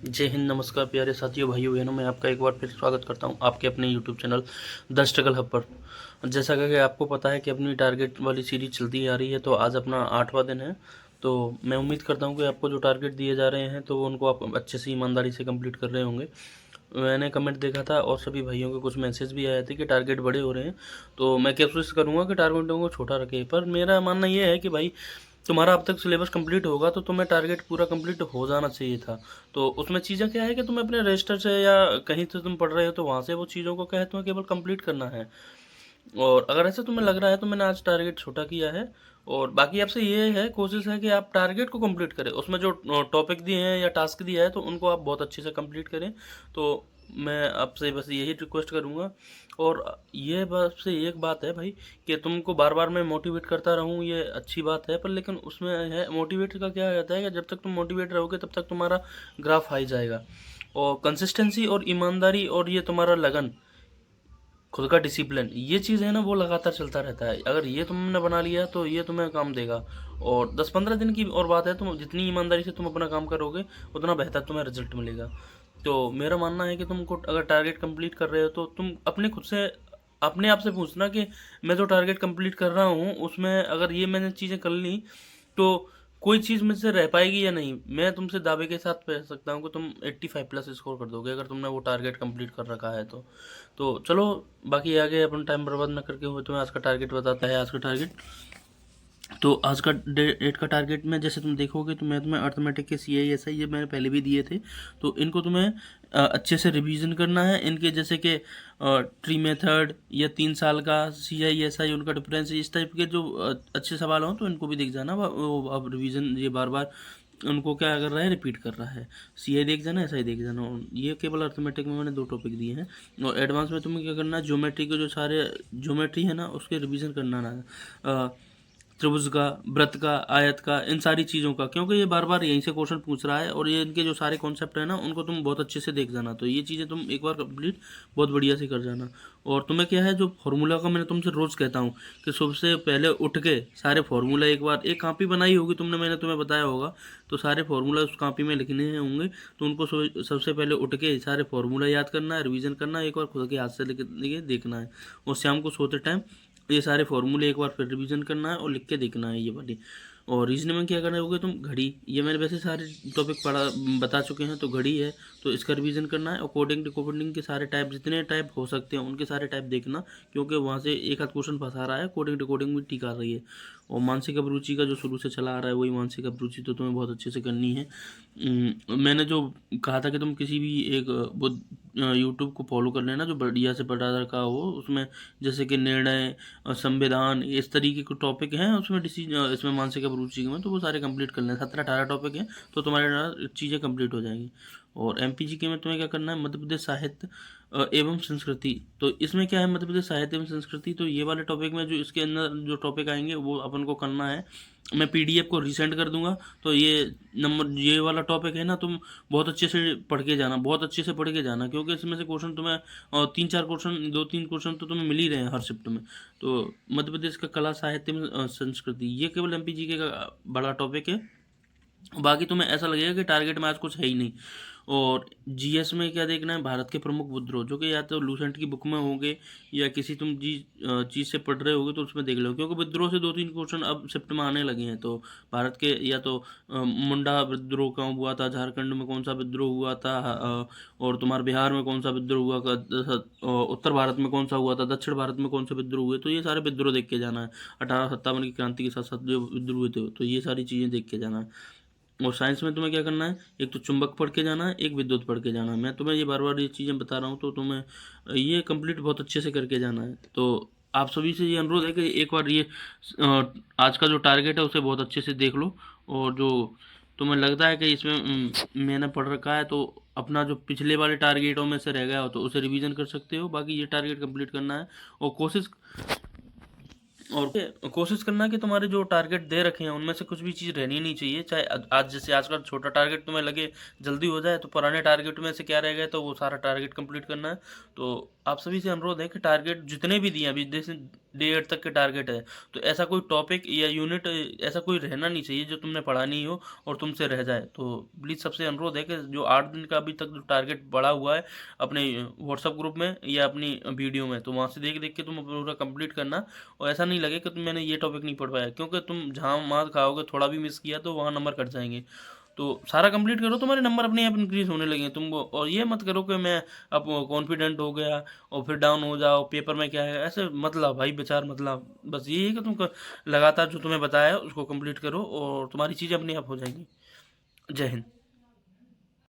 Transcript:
जय हिंद, नमस्कार प्यारे साथियों, भाइयों बहनों। मैं आपका एक बार फिर स्वागत करता हूं आपके अपने YouTube channel the struggle hub पर। जैसा कि आपको पता है कि अपनी टारगेट वाली सीरीज चलती आ रही है, तो आज अपना 8वां दिन है। तो मैं उम्मीद करता हूं कि आपको जो टारगेट दिए जा रहे हैं तो उनको आप अच्छे से ईमानदारी से कंप्लीट कर रहे होंगे। मैंने कमेंट देखा था और सभी भाइयों के कुछ मैसेज भी आए थे कि टारगेट बड़े हो रहे हैं। तो मैं कोशिश करूँगा कि टारगेटों को छोटा रखे, पर मेरा मानना ये है कि भाई तुम्हारा अब तक सिलेबस कंप्लीट होगा तो तुम्हें टारगेट पूरा कंप्लीट हो जाना चाहिए था। तो उसमें चीज़ें क्या है कि तुम्हें अपने रजिस्टर से या कहीं से तुम पढ़ रहे हो तो वहाँ से वो चीज़ों को क्या है तुम्हें केवल कंप्लीट करना है। और अगर ऐसे तुम्हें लग रहा है तो मैंने आज टारगेट छोटा किया है। और बाकी आपसे ये है, कोशिश है कि आप टारगेट को कंप्लीट करें। उसमें जो टॉपिक दिए हैं या टास्क दिया है तो उनको आप बहुत अच्छे से कंप्लीट करें। तो मैं आपसे बस यही रिक्वेस्ट करूँगा। और ये बस से एक बात है भाई कि तुमको बार बार मैं मोटिवेट करता रहूँ, ये अच्छी बात है, पर लेकिन उसमें है मोटिवेट का क्या रहता है कि जब तक तुम मोटिवेट रहोगे तब तक तुम्हारा ग्राफ हाई जाएगा। और कंसिस्टेंसी और ईमानदारी और ये तुम्हारा लगन, खुद का डिसिप्लिन, ये चीज़ है ना, वो लगातार चलता रहता है। अगर ये तुमने बना लिया तो ये तुम्हें काम देगा। और 10-15 दिन की और बात है, तुम जितनी ईमानदारी से तुम अपना काम करोगे उतना बेहतर तुम्हें रिजल्ट मिलेगा। तो मेरा मानना है कि तुमको अगर टारगेट कंप्लीट कर रहे हो तो तुम अपने खुद से अपने आप से पूछना कि मैं जो टारगेट कंप्लीट कर रहा हूँ उसमें अगर ये मैंने चीज़ें कर ली तो कोई चीज़ मुझसे रह पाएगी या नहीं। मैं तुमसे दावे के साथ कह सकता हूँ कि तुम 85 प्लस स्कोर कर दोगे अगर तुमने वो टारगेट कंप्लीट कर रखा है तो चलो, बाकी आगे अपन टाइम बर्बाद न करके हुए तुम्हें आज का टारगेट बताता है। आज का टारगेट, तो आज का डेट का टारगेट में जैसे तुम देखोगे तो मैं तुम्हें अर्थमेटिक के सी आई एस आई ये मैंने पहले भी दिए थे। तो इनको तुम्हें अच्छे से रिवीजन करना है। इनके जैसे कि ट्री मेथड या 3 साल का सी आई एस आई, उनका डिफरेंस, इस टाइप के जो अच्छे सवाल हों तो इनको भी देख जाना। वो अब रिवीजन ये बार बार उनको क्या कर रहा है, रिपीट कर रहा है। सी आई देख जाना, एस आई देख जाना। ये केवल अर्थमेटिक में मैंने 2 टॉपिक दिए हैं। और एडवांस में तुम्हें क्या करना है, ज्योमेट्री के जो सारे ज्योमेट्री है ना उसके रिवीजन करना ना। त्रिभुज का, वृत्त का, आयत का, इन सारी चीज़ों का, क्योंकि ये बार बार यहीं से क्वेश्चन पूछ रहा है और ये इनके जो सारे कॉन्सेप्ट है ना उनको तुम बहुत अच्छे से देख जाना। तो ये चीज़ें तुम एक बार कंप्लीट बहुत बढ़िया से कर जाना। और तुम्हें क्या है, जो फार्मूला का मैंने तुमसे रोज़ कहता हूँ कि सबसे पहले उठ के सारे फार्मूला एक बार, एक कॉपी बनाई होगी तुमने, मैंने तुम्हें बताया होगा, तो सारे फार्मूला उस कॉपी में लिखने होंगे। तो उनको सबसे पहले उठ के सारे फार्मूला याद करना है, रिवीजन करना है, एक बार खुद के हाथ से लिख के देखना है। और शाम को सोते टाइम ये सारे फॉर्मूले एक बार फिर रिवीजन करना है और लिख के देखना है ये वाली। और रीजनिंग में क्या करना होगा, तुम घड़ी, ये मैंने वैसे सारे टॉपिक पढ़ा बता चुके हैं, तो घड़ी है तो इसका रिवीजन करना है। और कोडिंग डिकोडिंग के सारे टाइप, जितने टाइप हो सकते हैं उनके सारे टाइप देखना, क्योंकि वहाँ से एक आध क्वेश्चन फंसा रहा है। कोडिंग डिकोडिंग भी ठीक आ रही है। और मानसिक अभिरुचि का जो शुरू से चला आ रहा है वही मानसिक अभिरुचि तो तुम्हें बहुत अच्छे से करनी है। मैंने जो कहा था कि तुम किसी भी एक बुद्ध यूट्यूब को फॉलो कर लेना जो बढ़िया से पढ़ा रखा हो, उसमें जैसे कि निर्णय, संविधान, इस तरीके के टॉपिक हैं उसमें, इसमें मानसिक अभिरुचि में, तो वो सारे कंप्लीट कर लेना। 17-18 टॉपिक हैं तो तुम्हारे चीज़ें कंप्लीट हो जाएंगी। और एमपीजी के में तुम्हें क्या करना है, मध्य प्रदेश साहित्य एवं संस्कृति। तो इसमें क्या है, मध्य प्रदेश साहित्य एवं संस्कृति, तो ये वाले टॉपिक में जो इसके अंदर जो टॉपिक आएंगे वो अपन को करना है। मैं पीडीएफ को रीसेंड कर दूंगा। तो ये वाला टॉपिक है ना, तुम बहुत अच्छे से पढ़ के जाना, बहुत अच्छे से पढ़ के जाना, क्योंकि इसमें से क्वेश्चन तुम्हें 3-4 क्वेश्चन, 2-3 क्वेश्चन तो तुम्हें मिल ही रहे हैं हर शिफ्ट में। तो मध्य प्रदेश का कला साहित्य में संस्कृति, ये केवल एमपीजी का बड़ा टॉपिक है। बाकी तुम्हें ऐसा लगेगा कि टारगेट में आज कुछ है ही नहीं। और जीएस में क्या देखना है, भारत के प्रमुख विद्रोह, जो कि या तो लूसेंट की बुक में होंगे या किसी तुम चीज़ से पढ़ रहे होगे तो उसमें देख लो, क्योंकि विद्रोह से 2-3 क्वेश्चन अब शिफ्ट में आने लगे हैं। तो भारत के या तो मुंडा विद्रोह कहाँ हुआ था, झारखंड में कौन सा विद्रोह हुआ था, और तुम्हारे बिहार में कौन सा विद्रोह हुआ, उत्तर भारत में कौन सा हुआ था, दक्षिण भारत में कौन सा विद्रोह हुए, तो ये सारे विद्रोह देख के जाना है। 1857 की क्रांति के साथ साथ जो विद्रोह हुए थे तो ये सारी चीज़ें देख के जाना है। और साइंस में तुम्हें क्या करना है, एक तो चुंबक पढ़ के जाना है, एक विद्युत पढ़ के जाना है। मैं तुम्हें ये बार बार ये चीज़ें बता रहा हूँ तो तुम्हें ये कंप्लीट बहुत अच्छे से करके जाना है। तो आप सभी से ये अनुरोध है कि एक बार ये आज का जो टारगेट है उसे बहुत अच्छे से देख लो। और जो तुम्हें लगता है कि इसमें मैंने पढ़ रखा है तो अपना जो पिछले वाले टारगेटों में से रह गया हो तो उसे रिवीजन कर सकते हो। बाकी ये टारगेट कंप्लीट करना है और कोशिश करना कि तुम्हारे जो टारगेट दे रखे हैं उनमें से कुछ भी चीज़ रहनी नहीं चाहिए। चाहे आज जैसे आज का छोटा टारगेट तुम्हें लगे जल्दी हो जाए, तो पुराने टारगेट में से क्या रह गया तो वो सारा टारगेट कंप्लीट करना है। तो आप सभी से अनुरोध है कि टारगेट जितने भी दिए अभी जैसे डे 8 तक के टारगेट है, तो ऐसा कोई टॉपिक या यूनिट ऐसा कोई रहना नहीं चाहिए जो तुमने पढ़ा नहीं हो और तुमसे रह जाए। तो प्लीज़ सबसे अनुरोध है कि जो 8 दिन का अभी तक जो टारगेट बढ़ा हुआ है अपने व्हाट्सअप ग्रुप में या अपनी वीडियो में, तो वहाँ से देख देख के तुम पूरा कंप्लीट करना। और ऐसा नहीं लगे कि मैंने ये टॉपिक नहीं पढ़ पाया, क्योंकि तुम जहाँ मार खाओगे थोड़ा भी मिस किया तो वहाँ नंबर कट जाएंगे। तो सारा कंप्लीट करो, तुम्हारे नंबर अपने आप इंक्रीज होने लगे तुमको। और ये मत करो कि मैं अब कॉन्फिडेंट हो गया और फिर डाउन हो जाओ, पेपर में क्या है, ऐसे मतलब भाई विचार मतलब। बस यही है कि तुम लगातार जो तुम्हें बताया है उसको कंप्लीट करो और तुम्हारी चीज़ें अपने आप हो जाएंगी। जय हिंद।